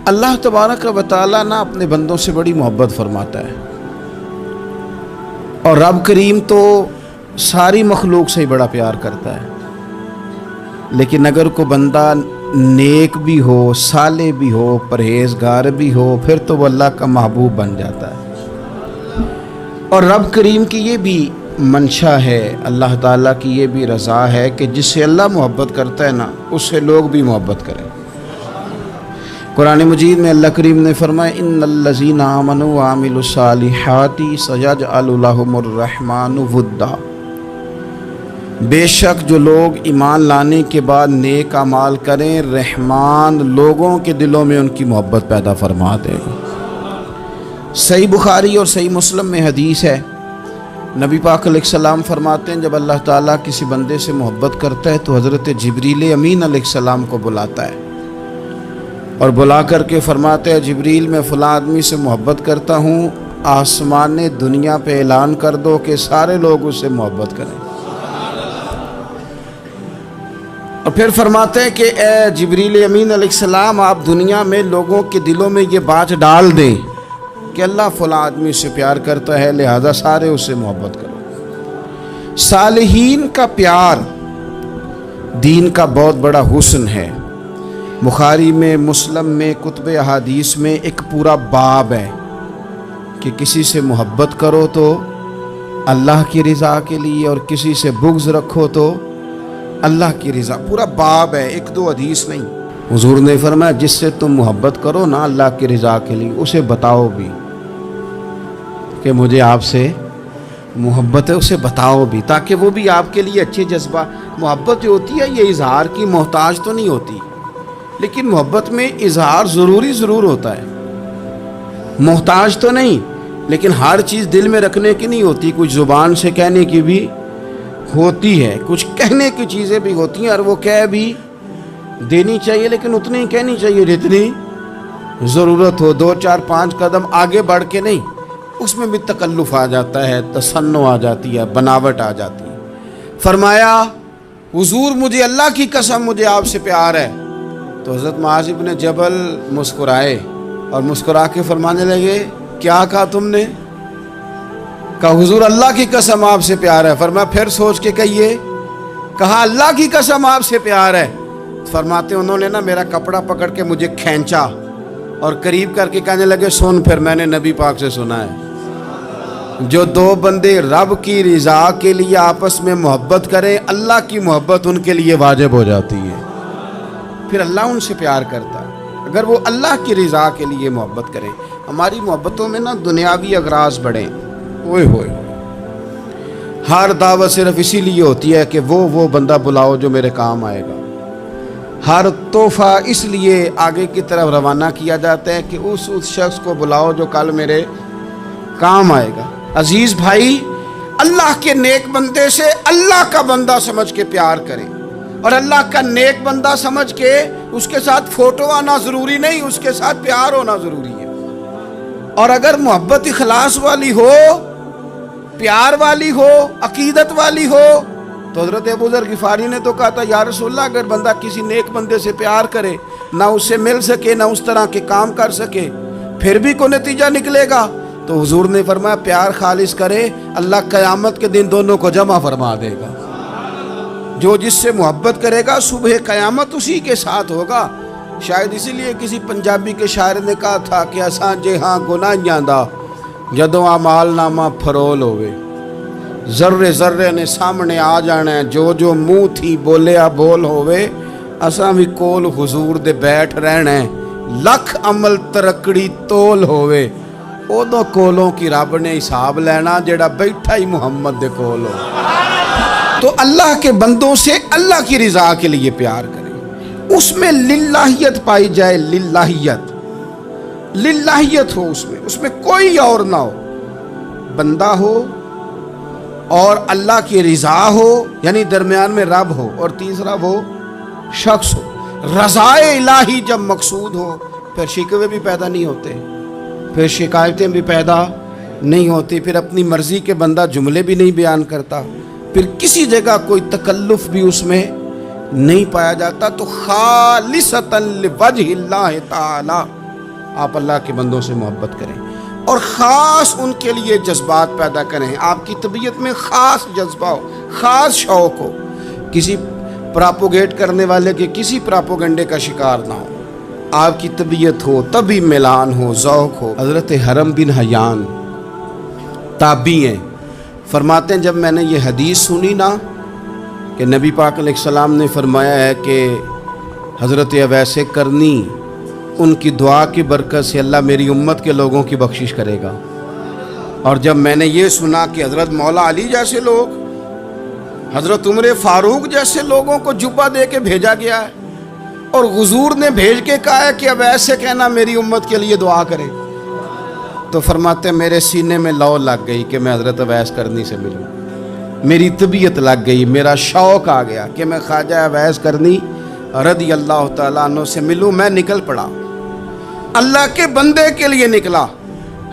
اللہ تبارک و تعالیٰ نا اپنے بندوں سے بڑی محبت فرماتا ہے، اور رب کریم تو ساری مخلوق سے ہی بڑا پیار کرتا ہے، لیکن اگر کوئی بندہ نیک بھی ہو، صالح بھی ہو، پرہیزگار بھی ہو، پھر تو وہ اللہ کا محبوب بن جاتا ہے۔ اور رب کریم کی یہ بھی منشا ہے، اللہ تعالیٰ کی یہ بھی رضا ہے کہ جس سے اللہ محبت کرتا ہے نا، اس سے لوگ بھی محبت کریں۔ قرآن مجید میں اللہ کریم نے فرمایا ان الذین آمنوا وعملوا الصالحات سیجعل لهم الرحمن ودا، بے شک جو لوگ ایمان لانے کے بعد نیک اعمال کریں، رحمان لوگوں کے دلوں میں ان کی محبت پیدا فرما دے گا۔ صحیح بخاری اور صحیح مسلم میں حدیث ہے، نبی پاک علیہ السلام فرماتے ہیں جب اللہ تعالیٰ کسی بندے سے محبت کرتا ہے تو حضرت جبریل امین علیہ السلام کو بلاتا ہے، اور بلا کر کے فرماتے ہیں جبریل میں فلاں آدمی سے محبت کرتا ہوں، آسمان دنیا پہ اعلان کر دو کہ سارے لوگ اس سے محبت کریں۔ اور پھر فرماتے ہیں کہ اے جبریل امین علیہ السلام، آپ دنیا میں لوگوں کے دلوں میں یہ بات ڈال دیں کہ اللہ فلاں آدمی سے پیار کرتا ہے، لہذا سارے اس سے محبت کرو۔ صالحین کا پیار دین کا بہت بڑا حسن ہے۔ بخاری میں، مسلم میں، کتب احادیث میں ایک پورا باب ہے کہ کسی سے محبت کرو تو اللہ کی رضا کے لیے، اور کسی سے بغض رکھو تو اللہ کی رضا، پورا باب ہے، ایک دو حدیث نہیں۔ حضور نے فرمایا جس سے تم محبت کرو نا اللہ کی رضا کے لیے، اسے بتاؤ بھی کہ مجھے آپ سے محبت ہے، اسے بتاؤ بھی تاکہ وہ بھی آپ کے لیے اچھے جذبہ۔ محبت جو ہوتی ہے یہ اظہار کی محتاج تو نہیں ہوتی، لیکن محبت میں اظہار ضرور ہوتا ہے، محتاج تو نہیں، لیکن ہر چیز دل میں رکھنے کی نہیں ہوتی، کچھ زبان سے کہنے کی بھی ہوتی ہے، کچھ کہنے کی چیزیں بھی ہوتی ہیں، اور وہ کہہ بھی دینی چاہیے، لیکن اتنی ہی کہنی چاہیے جتنی ضرورت ہو، 2 4 5 قدم آگے بڑھ کے نہیں۔ اس میں بھی تکلف آ جاتا ہے، تصنع آ جاتی ہے، بناوٹ آ جاتی ہے۔ فرمایا حضور مجھے اللہ کی قسم مجھے آپ سے پیار ہے، تو حضرت معاذ بن جبل مسکرائے اور مسکرا کے فرمانے لگے کیا کہا تم نے؟ کہا حضور اللہ کی قسم آپ سے پیار ہے۔ فرمایا پھر سوچ کے کہیے۔ کہا اللہ کی قسم آپ سے پیار ہے۔ فرماتے انہوں نے نا میرا کپڑا پکڑ کے مجھے کھینچا اور قریب کر کے کہنے لگے سن، پھر میں نے نبی پاک سے سنا ہے جو دو بندے رب کی رضا کے لیے آپس میں محبت کریں، اللہ کی محبت ان کے لیے واجب ہو جاتی ہے، پھر اللہ ان سے پیار کرتا ہے اگر وہ اللہ کی رضا کے لیے محبت کریں۔ ہماری محبتوں میں نا دنیاوی اغراض بڑھیں، اوئے ہوئے، ہر دعوت صرف اسی لیے ہوتی ہے کہ وہ بندہ بلاؤ جو میرے کام آئے گا، ہر تحفہ اس لیے آگے کی طرف روانہ کیا جاتا ہے کہ اس شخص کو بلاؤ جو کل میرے کام آئے گا۔ عزیز بھائی، اللہ کے نیک بندے سے اللہ کا بندہ سمجھ کے پیار کریں، اور اللہ کا نیک بندہ سمجھ کے اس کے ساتھ فوٹو آنا ضروری نہیں، اس کے ساتھ پیار ہونا ضروری ہے۔ اور اگر محبت اخلاص والی ہو، پیار والی ہو، عقیدت والی ہو، تو حضرت ابو ذر غفاری نے تو کہا تھا یا رسول اللہ اگر بندہ کسی نیک بندے سے پیار کرے، نہ اس سے مل سکے، نہ اس طرح کے کام کر سکے، پھر بھی کوئی نتیجہ نکلے گا، تو حضور نے فرمایا پیار خالص کرے، اللہ قیامت کے دن دونوں کو جمع فرما دے گا۔ جو جس سے محبت کرے گا صبح قیامت اسی کے ساتھ ہوگا۔ شاید اسی لیے کسی پنجابی کے شاعر نے کہا تھا کہ اساں جے ہاں گناہیاں دا جدوں اعمال نامہ فرول ہوئے، ذرے ذرے نے سامنے آ جانا ہے، جو منہ تھی بولیا بول ہوئے، اساں بھی کول حضور دے بیٹھ رہنا ہے، لکھ عمل ترکڑی تول ہوئے، ادو کولوں کی رب نے حساب لینا جڑا بیٹھا ہی محمد دے کول ہو۔ تو اللہ کے بندوں سے اللہ کی رضا کے لیے پیار کریں، اس میں للہیت پائی جائے، للہیت ہو، اس میں کوئی اور نہ ہو، بندہ ہو اور اللہ کی رضا ہو، یعنی درمیان میں رب ہو، اور تیسرا وہ شخص ہو۔ رضا الہی جب مقصود ہو پھر شکوے بھی پیدا نہیں ہوتے، پھر شکایتیں بھی پیدا نہیں ہوتی، پھر اپنی مرضی کے بندہ جملے بھی نہیں بیان کرتا، پھر کسی جگہ کوئی تکلف بھی اس میں نہیں پایا جاتا۔ تو خالصتاً لوجہ اللہ تعالی آپ اللہ کے بندوں سے محبت کریں اور خاص ان کے لیے جذبات پیدا کریں. آپ کی طبیعت میں خاص جذبہ ہو, خاص شوق ہو, کسی پراپوگیٹ کرنے والے کے کسی پراپوگنڈے کا شکار نہ ہو. آپ کی طبیعت ہو, طبی میلان ہو, ذوق ہو. حضرت حرم بن حیان تابعی ہیں, فرماتے ہیں جب میں نے یہ حدیث سنی نا کہ نبی پاک علیہ السلام نے فرمایا ہے کہ حضرت اویس کرنی ان کی دعا کی برکت سے اللہ میری امت کے لوگوں کی بخشش کرے گا. اور جب میں نے یہ سنا کہ حضرت مولا علی جیسے لوگ, حضرت عمر فاروق جیسے لوگوں کو جبہ دے کے بھیجا گیا ہے اور حضور نے بھیج کے کہا ہے کہ اب ایسے کہنا میری امت کے لیے دعا کرے, تو فرماتے ہیں میرے سینے میں لو لگ گئی کہ میں حضرت اویس کرنی سے ملوں. میری طبیعت لگ گئی, میرا شوق آ گیا کہ میں خواجہ اویس کرنی رضی اللہ تعالیٰ عنہ سے ملوں. میں نکل پڑا, اللہ کے بندے کے لیے نکلا.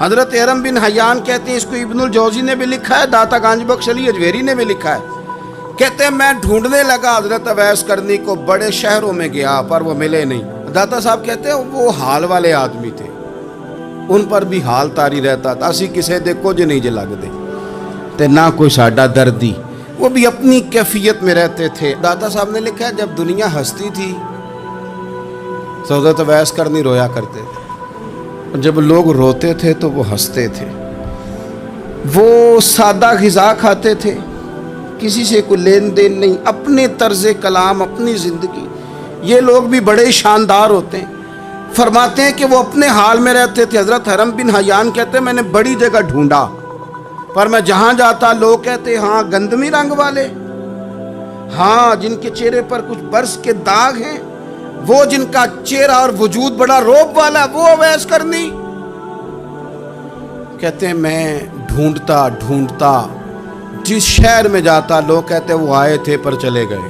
حضرت حرم بن حیان کہتے ہیں, اس کو ابن الجوزی نے بھی لکھا ہے, داتا گنج بخش علی اجویری نے بھی لکھا ہے. کہتے ہیں میں ڈھونڈنے لگا حضرت اویس کرنی کو, بڑے شہروں میں گیا پر وہ ملے نہیں. داتا صاحب کہتے ہیں وہ حال والے آدمی تھے, ان پر بھی حال تاری رہتا تھا. اسی کسے دے کچھ نہیں جے لگ دے تے نہ کوئی ساڈا دردی, وہ بھی اپنی کیفیت میں رہتے تھے. داتا صاحب نے لکھا ہے جب دنیا ہستی تھی تو حضرت اویس کرنی رویا کرتے تھے, اور جب لوگ روتے تھے تو وہ ہنستے تھے. وہ سادہ غذا کھاتے تھے, کسی سے کوئی لین دین نہیں, اپنے طرز کلام, اپنی زندگی. یہ لوگ بھی بڑے شاندار ہوتے ہیں. فرماتے ہیں کہ وہ اپنے حال میں رہتے تھے. حضرت حرم بن حیان کہتے ہیں میں نے بڑی جگہ ڈھونڈا, پر میں جہاں جاتا لوگ کہتے ہاں گندمی رنگ والے, ہاں جن کے چہرے پر کچھ برس کے داغ ہیں, وہ جن کا چہرہ اور وجود بڑا روب والا, وہ اویس کرنی. کہتے ہیں میں ڈھونڈتا ڈھونڈتا جس شہر میں جاتا لوگ کہتے وہ آئے تھے پر چلے گئے.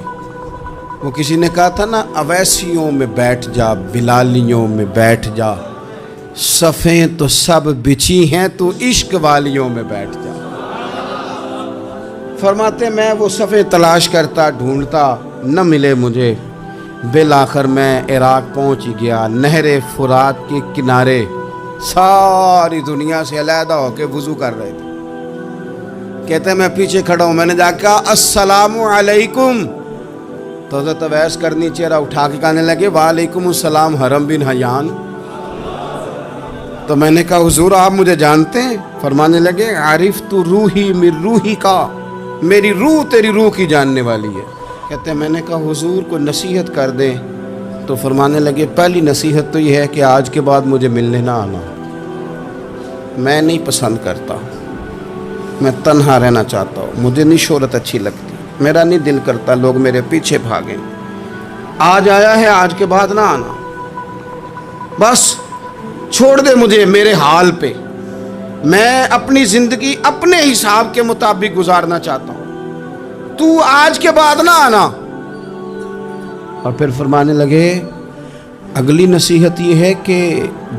وہ کسی نے کہا تھا نا, اویسیوں میں بیٹھ جا, بلالیوں میں بیٹھ جا, صفیں تو سب بچھی ہیں, تو عشق والیوں میں بیٹھ جا. فرماتے میں وہ صفیں تلاش کرتا ڈھونڈتا, نہ ملے مجھے. بالآخر میں عراق پہنچ ہی گیا. نہر فرات کے کنارے ساری دنیا سے علیحدہ ہو کے وضو کر رہے تھے. کہتے ہیں میں پیچھے کھڑا ہوں, میں نے جا کے کہا السلام علیکم, تو حضرت اویس کرنی چہرہ اٹھا کے کہنے لگے وعلیکم السلام حرم بن حیان. تو میں نے کہا حضور آپ مجھے جانتے ہیں؟ فرمانے لگے عرفت روحی من روحی کا, میری روح تیری روح کی جاننے والی ہے. کہتے ہیں میں نے کہا حضور کو نصیحت کر دیں. تو فرمانے لگے پہلی نصیحت تو یہ ہے کہ آج کے بعد مجھے ملنے نہ آنا, میں نہیں پسند کرتا, میں تنہا رہنا چاہتا ہوں, مجھے نہیں شہرت اچھی لگتی, میرا نہیں دل کرتا لوگ میرے پیچھے بھاگیں. آج آیا ہے, آج کے بعد نہ آنا, بس چھوڑ دے مجھے میرے حال پہ, میں اپنی زندگی اپنے حساب کے مطابق گزارنا چاہتا ہوں, تو آج کے بعد نہ آنا. اور پھر فرمانے لگے اگلی نصیحت یہ ہے کہ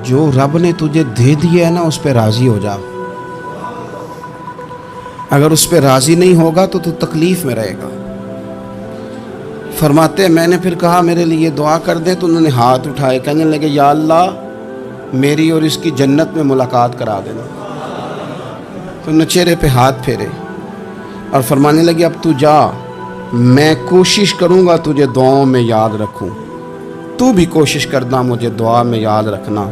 جو رب نے تجھے دے دیا ہے نا اس پہ راضی ہو جا, اگر اس پہ راضی نہیں ہوگا تو تکلیف میں رہے گا. فرماتے ہیں میں نے پھر کہا میرے لیے دعا کر دیں, تو انہوں نے ہاتھ اٹھائے, کہنے لگے یا اللہ میری اور اس کی جنت میں ملاقات کرا دینا. تو انہوں نے چہرے پہ ہاتھ پھیرے اور فرمانے لگے اب تو جا, میں کوشش کروں گا تجھے دعاؤں میں یاد رکھوں, تو بھی کوشش کرنا مجھے دعا میں یاد رکھنا.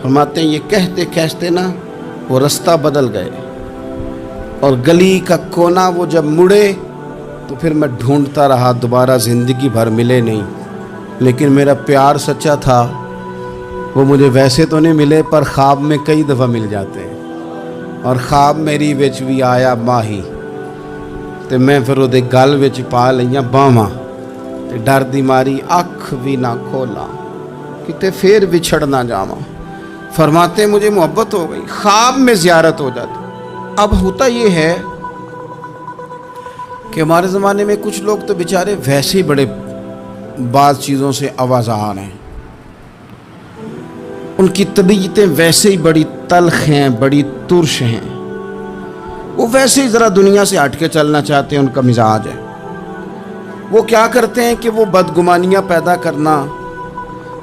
فرماتے ہیں یہ کہتے کہتے نا وہ رستہ بدل گئے, اور گلی کا کونا وہ جب مڑے تو پھر میں ڈھونڈتا رہا, دوبارہ زندگی بھر ملے نہیں. لیکن میرا پیار سچا تھا, وہ مجھے ویسے تو نہیں ملے پر خواب میں کئی دفعہ مل جاتے ہیں. اور خواب میری وچ بھی آیا ماہی, تے میں پھر وہ گل وچ پا لئیاں باواں, تے ڈر دی ماری اکھ بھی نہ کھولا, کتے پھر بچھڑ نہ جاواں. فرماتے مجھے محبت ہو گئی, خواب میں زیارت ہو جاتی. اب ہوتا یہ ہے کہ ہمارے زمانے میں کچھ لوگ تو بیچارے ویسے ہی بڑے بعض چیزوں سے آوازان ہیں, ان کی طبیعتیں ویسے ہی بڑی تلخ ہیں, بڑی ترش ہیں, وہ ویسے ہی ذرا دنیا سے ہٹ کے چلنا چاہتے ہیں, ان کا مزاج ہے. وہ کیا کرتے ہیں کہ وہ بدگمانیاں پیدا کرنا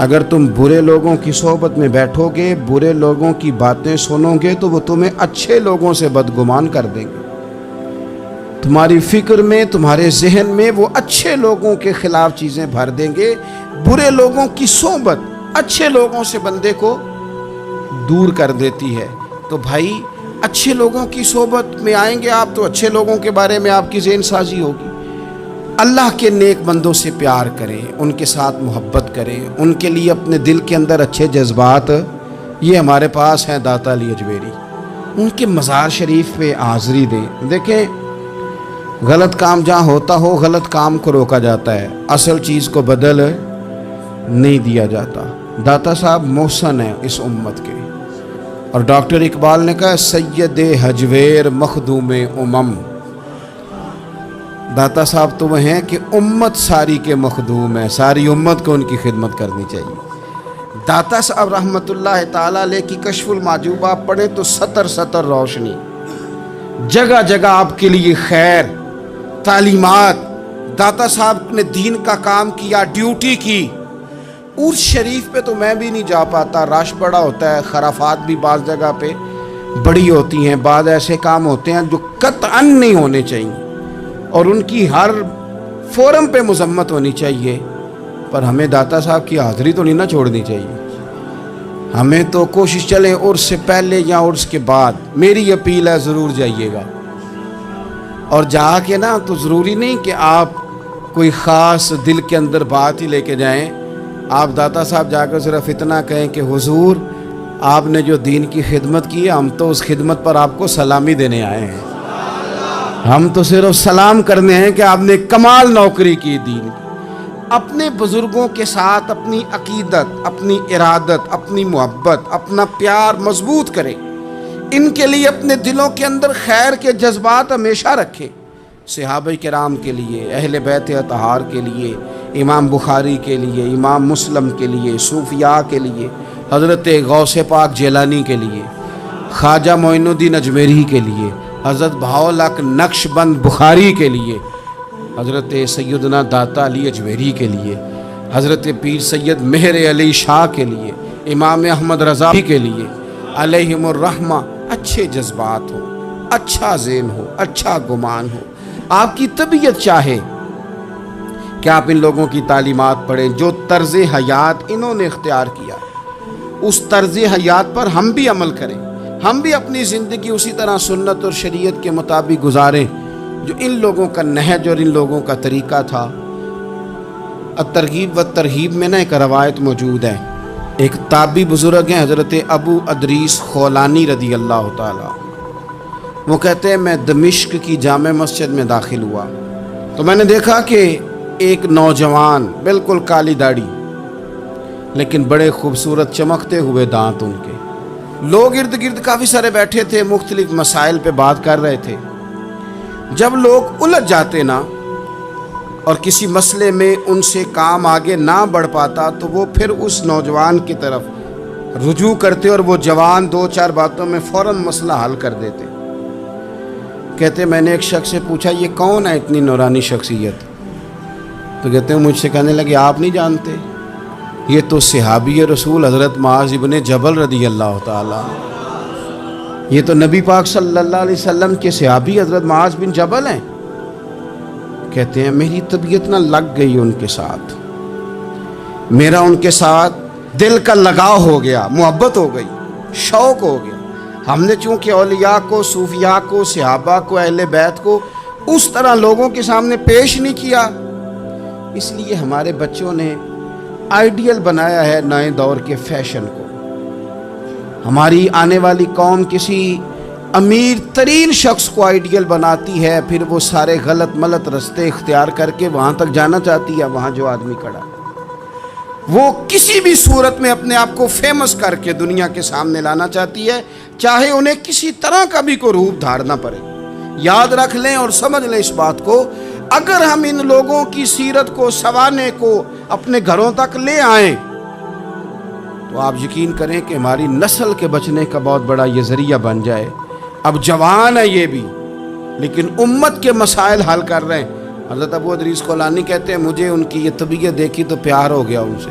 اگر تم برے لوگوں کی صحبت میں بیٹھو گے، برے لوگوں کی باتیں سنو گے تو وہ تمہیں اچھے لوگوں سے بدگمان کر دیں گے۔ تمہاری فکر میں، تمہارے ذہن میں وہ اچھے لوگوں کے خلاف چیزیں بھر دیں گے۔ برے لوگوں کی صحبت اچھے لوگوں سے بندے کو دور کر دیتی ہے۔ تو بھائی اچھے لوگوں کی صحبت میں آئیں گے آپ تو اچھے لوگوں کے بارے میں آپ کی ذہن سازی ہوگی۔ اللہ کے نیک بندوں سے پیار کریں، ان کے ساتھ محبت کریں، ان کے لیے اپنے دل کے اندر اچھے جذبات، یہ ہمارے پاس ہیں داتا علی اجمیری، ان کے مزار شریف پہ حاضری دیں۔ دیکھیں غلط کام جہاں ہوتا ہو، غلط کام کو روکا جاتا ہے، اصل چیز کو بدل نہیں دیا جاتا۔ داتا صاحب محسن ہیں اس امت کے، اور ڈاکٹر اقبال نے کہا سید حجویر مخدوم امم۔ داتا صاحب تو وہ ہیں کہ امت ساری کے مخدوم ہیں، ساری امت کو ان کی خدمت کرنی چاہیے۔ داتا صاحب رحمۃ اللہ تعالیٰ علیہ کی کشف المعجوب آپ پڑھیں تو سطر سطر روشنی، جگہ جگہ آپ کے لیے خیر، تعلیمات۔ داتا صاحب نے دین کا کام کیا، ڈیوٹی کی۔ عرس شریف پہ تو میں بھی نہیں جا پاتا، رش بڑا ہوتا ہے، خرافات بھی بعض جگہ پہ بڑی ہوتی ہیں، بعض ایسے کام ہوتے ہیں جو قطعاً نہیں ہونے چاہیے اور ان کی ہر فورم پہ مذمت ہونی چاہیے، پر ہمیں داتا صاحب کی حاضری تو نہیں نہ چھوڑنی چاہیے۔ ہمیں تو کوشش چلیں عرس سے پہلے یا عرس کے بعد، میری اپیل ہے ضرور جائیے گا، اور جا کے نا تو ضروری نہیں کہ آپ کوئی خاص دل کے اندر بات ہی لے کے جائیں۔ آپ داتا صاحب جا کر صرف اتنا کہیں کہ حضور آپ نے جو دین کی خدمت کی ہے، ہم تو اس خدمت پر آپ کو سلامی دینے آئے ہیں، ہم تو صرف سلام کرنے ہیں کہ آپ نے کمال نوکری کی دین کی۔ اپنے بزرگوں کے ساتھ اپنی عقیدت، اپنی ارادت، اپنی محبت، اپنا پیار مضبوط کریں، ان کے لیے اپنے دلوں کے اندر خیر کے جذبات ہمیشہ رکھیں۔ صحابہ کرام کے لیے، اہل بیت اطہار کے لیے، امام بخاری کے لیے، امام مسلم کے لیے، صوفیاء کے لیے، حضرت غوث پاک جیلانی کے لیے، خواجہ معین الدین اجمیری کے لیے، حضرت بہاؤالحق نقش بند بخاری کے لیے، حضرت سیدنا داتا علی اجمیری کے لیے، حضرت پیر سید مہر علی شاہ کے لیے، امام احمد رضا کے لیے، علیہم الرحمہ اچھے جذبات ہو، اچھا ذہن ہو، اچھا گمان ہو۔ آپ کی طبیعت چاہے کہ آپ ان لوگوں کی تعلیمات پڑھیں، جو طرز حیات انہوں نے اختیار کیا، اس طرز حیات پر ہم بھی عمل کریں، ہم بھی اپنی زندگی اسی طرح سنت اور شریعت کے مطابق گزاریں جو ان لوگوں کا نہج اور ان لوگوں کا طریقہ تھا۔ الترغیب و ترہیب میں نا ایک روایت موجود ہے، ایک تابعی بزرگ ہیں حضرت ابو ادریس خولانی رضی اللہ تعالیٰ، وہ کہتے ہیں میں دمشق کی جامع مسجد میں داخل ہوا تو میں نے دیکھا کہ ایک نوجوان، بالکل کالی داڑھی لیکن بڑے خوبصورت چمکتے ہوئے دانت ان کے، لوگ ارد گرد کافی سارے بیٹھے تھے، مختلف مسائل پہ بات کر رہے تھے۔ جب لوگ الجھ جاتے نا اور کسی مسئلے میں ان سے کام آگے نہ بڑھ پاتا تو وہ پھر اس نوجوان کی طرف رجوع کرتے اور وہ جوان دو چار باتوں میں فوراً مسئلہ حل کر دیتے۔ کہتے میں نے ایک شخص سے پوچھا یہ کون ہے اتنی نورانی شخصیت؟ تو کہتے ہیں مجھ سے کہنے لگے آپ نہیں جانتے، یہ تو صحابی رسول حضرت معاذ ابن جبل رضی اللہ تعالیٰ، یہ تو نبی پاک صلی اللہ علیہ وسلم کے صحابی حضرت معاذ بن جبل ہیں۔ کہتے ہیں میری طبیعت نہ لگ گئی ان کے ساتھ، میرا ان کے ساتھ دل کا لگاؤ ہو گیا، محبت ہو گئی، شوق ہو گیا۔ ہم نے چونکہ اولیاء کو، صوفیاء کو، صحابہ کو، اہل بیت کو اس طرح لوگوں کے سامنے پیش نہیں کیا، اس لیے ہمارے بچوں نے آئیڈیل بنایا ہے نئے دور کے فیشن کو۔ ہماری آنے والی قوم کسی امیر ترین شخص کو آئیڈیل بناتی ہے، پھر وہ سارے غلط ملت رستے اختیار کر کے وہاں تک جانا چاہتی ہے، وہاں جو آدمی کھڑا وہ کسی بھی صورت میں اپنے آپ کو فیمس کر کے دنیا کے سامنے لانا چاہتی ہے، چاہے انہیں کسی طرح کا بھی کوئی روپ دھارنا پڑے۔ یاد رکھ لیں اور سمجھ لیں اس بات کو، اگر ہم ان لوگوں کی سیرت کو، سوانے کو اپنے گھروں تک لے آئیں تو آپ یقین کریں کہ ہماری نسل کے بچنے کا بہت بڑا یہ ذریعہ بن جائے۔ اب جوان ہے یہ بھی، لیکن امت کے مسائل حل کر رہے ہیں۔ حضرت ابو ادریس خولانی کہتے ہیں مجھے ان کی یہ طبیعت دیکھی تو پیار ہو گیا ان سے،